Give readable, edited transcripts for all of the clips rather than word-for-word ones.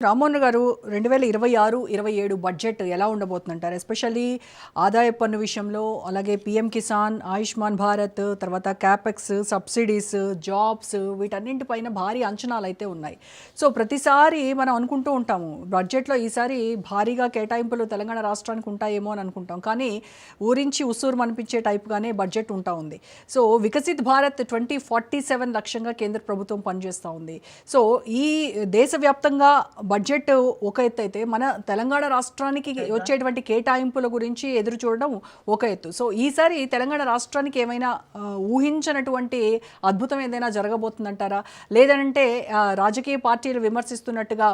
రామ్మోహన్ గారు 2026-27 బడ్జెట్ ఎలా ఉండబోతుందంటారు? ఎస్పెషల్లీ ఆదాయ పన్ను విషయంలో, అలాగే పీఎం కిసాన్, ఆయుష్మాన్ భారత్, తర్వాత క్యాపెక్స్, సబ్సిడీస్, జాబ్స్ వీటన్నింటిపైన భారీ అంచనాలైతే ఉన్నాయి. సో ప్రతిసారి మనం అనుకుంటూ ఉంటాము బడ్జెట్‌లో ఈసారి భారీగా కేటాయింపులు తెలంగాణ రాష్ట్రానికి ఉంటాయేమో అని అనుకుంటాం. కానీ ఊరించి ఉస్సూరుమనిపించే టైప్‌గానే బడ్జెట్ ఉంటా ఉంది. సో వికసిత్ భారత్ 2047 లక్ష్యంగా కేంద్ర ప్రభుత్వం పనిచేస్తూ ఉంది. సో ఈ దేశవ్యాప్తంగా బడ్జెట్ ఒక ఎత్తు అయితే, మన తెలంగాణ రాష్ట్రానికి వచ్చేటువంటి కేటాయింపుల గురించి ఎదురు చూడడం ఒక ఎత్తు. సో ఈసారి తెలంగాణ రాష్ట్రానికి ఏమైనా ఊహించినటువంటి అద్భుతం ఏదైనా జరగబోతుందంటారా? లేదంటే రాజకీయ పార్టీలు విమర్శిస్తున్నట్టుగా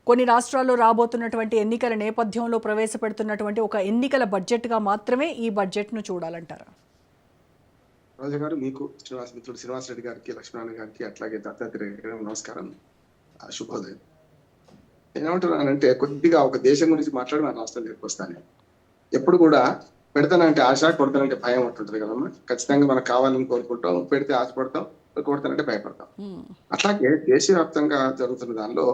కొన్ని రాష్ట్రాల్లో రాబోతున్నటువంటి ఎన్నికల నేపథ్యంలో ప్రవేశపెడుతున్నటువంటి ఒక ఎన్నికల బడ్జెట్గా మాత్రమే ఈ బడ్జెట్ను చూడాలంటారా? రోజా గారు, మీకు మిత్రుడు శ్రీనివాస్ రెడ్డి గారికి, లక్ష్మణ్ గారికి, అట్లాగే దత్తాత్రేయ గారికి నమస్కారం, శుభోదయం. నేనేమంటున్నానంటే, కొద్దిగా ఒక దేశం గురించి మాట్లాడి మన రాష్ట్రం దగ్గరికి వస్తాను. ఎప్పుడు కూడా పెడతానంటే ఆశ, కొడతానంటే భయం ఉంటుంటది కదమ్మా. ఖచ్చితంగా మనకు కావాలని కోరుకుంటాం, పెడితే ఆశపడతాం, కొడతానంటే భయపడతాం. అట్లాగే దేశవ్యాప్తంగా జరుగుతున్న దానిలో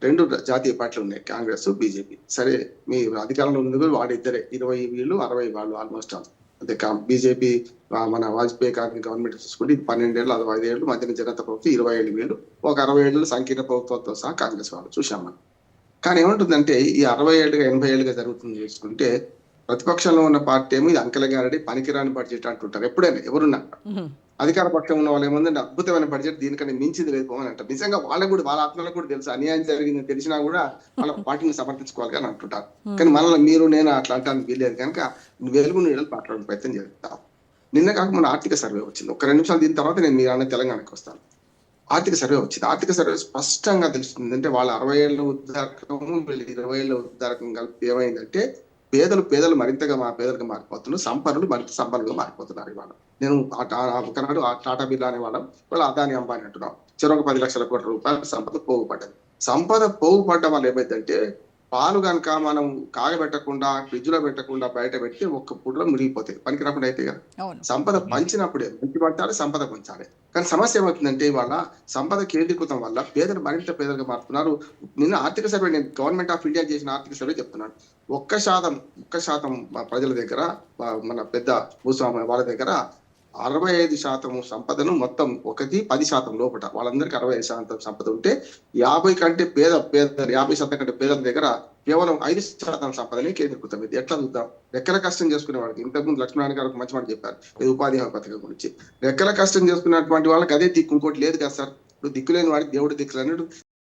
రెండు జాతీయ పార్టీలు ఉన్నాయి, కాంగ్రెస్, బీజేపీ. సరే, మీ అధికారంలో ఉంది వాడిద్దరే, 20 వీళ్ళు 60 వాళ్ళు, ఆల్మోస్ట్ అంతే. బీజేపీ మన వాజ్పేయి గవర్నమెంట్ చూసుకుంటే 12 ఏళ్ళు, 5 ఏళ్ళు, మధ్యన జనతా ప్రభుత్వం 27 వీళ్ళు, ఒక 60 ఏళ్ళు సంకీర్ణ ప్రభుత్వంతో సహా కాంగ్రెస్ వాళ్ళు చూసాం మనం. కానీ ఏమంటుందంటే, ఈ 60 ఏళ్ళుగా 80 ఏళ్ళుగా జరుగుతుంది చూసుకుంటే, ప్రతిపక్షంలో ఉన్న పార్టీ ఏమో ఇది అంకెలగారడి పనికిరాని బడ్జెట్ అంటుంటారు. ఎప్పుడైనా ఎవరున్నా అధికార పక్షం ఉన్న వాళ్ళు ఏమందంటే అద్భుతమైన బడ్జెట్, దీనికన్నా మించింది లేదు అని అంటారు. నిజంగా వాళ్ళకు కూడా, వాళ్ళ ఆత్మలకు కూడా తెలుసు అన్యాయం జరిగిందని తెలిసినా కూడా వాళ్ళ పార్టీని సమర్థించుకోవాలి అని అంటుంటారు. కానీ మనల్ని మీరు నేను అట్లా అంటానికి వీల్లేదు కనుక వెలుగు నీడలు మాట్లాడే ప్రయత్నం చేస్తాం. నిన్న కాక మన ఆర్థిక సర్వే వచ్చింది. ఒక 2 నిమిషాలు దీని తర్వాత నేను మీరు అన్న తెలంగాణకి వస్తాను. ఆర్థిక సర్వే వచ్చింది. ఆర్థిక సర్వే స్పష్టంగా తెలుస్తుంది. అంటే వాళ్ళ 60 ఏళ్ళ ఉద్దారకము, వీళ్ళు 20 ఏళ్ళ ఉద్దారకం కలిపి ఏమైందంటే, పేదలు మరింతగా పేదలుగా మారిపోతున్నారు, సంపన్నులు మరింత సంపన్నులుగా మారిపోతున్నారు. ఇవాళ నేను ఒకనాడు టాటా బిర్లా అనేవాళ్ళం, వాళ్ళు అదాని అంబానీ అంటున్నాం. చెరొక 10 లక్షల కోట్ల రూపాయల సంపద పోగుపడ్డది. సంపద పోగుపడ్డ వాళ్ళు ఏమైందంటే, పాలు కనుక మనం కాగబెట్టకుండా, ఫ్రిడ్జ్ లో పెట్టకుండా బయట పెడితే ఒక్క పుట్లో మురిగిపోతాయి, పనికి రాకుండా అయితే కదా. సంపద పంచినప్పుడే మంచి పట్టాలి, సంపద పంచాలి. కానీ సమస్య ఏమవుతుందంటే, ఇవాళ సంపద కేంద్రీకృతం వల్ల పేదలు మరింత పేదలుగా మారుతున్నారు. నిన్న ఆర్థిక సర్వే, నేను గవర్నమెంట్ ఆఫ్ ఇండియా చేసిన ఆర్థిక సర్వే చెప్తున్నాను. 1% ప్రజల దగ్గర, మన పెద్ద భూస్వామ్య వాళ్ళ దగ్గర 65% సంపదను, మొత్తం 10% లోపల వాళ్ళందరికీ 65% సంపద ఉంటే, 50 కంటే పేదలు 50% కంటే పేదల దగ్గర కేవలం 5% సంపదని కేంద్రీకృతం. ఇది ఎట్లా చూద్దాం? రెక్కల కష్టం చేసుకునే వాళ్ళకి, ఇంతకుముందు లక్ష్మణ్ గారు మంచి మాట చెప్పారు ఉపాధి హామీ పథకం గురించి. రెక్కల కష్టం చేసుకున్నటువంటి వాళ్ళకి అదే దిక్కు, ఇంకోటి లేదు కదా సార్. ఇప్పుడు దిక్కులేని వాడికి దేవుడు దిక్కులు అన్నట్టు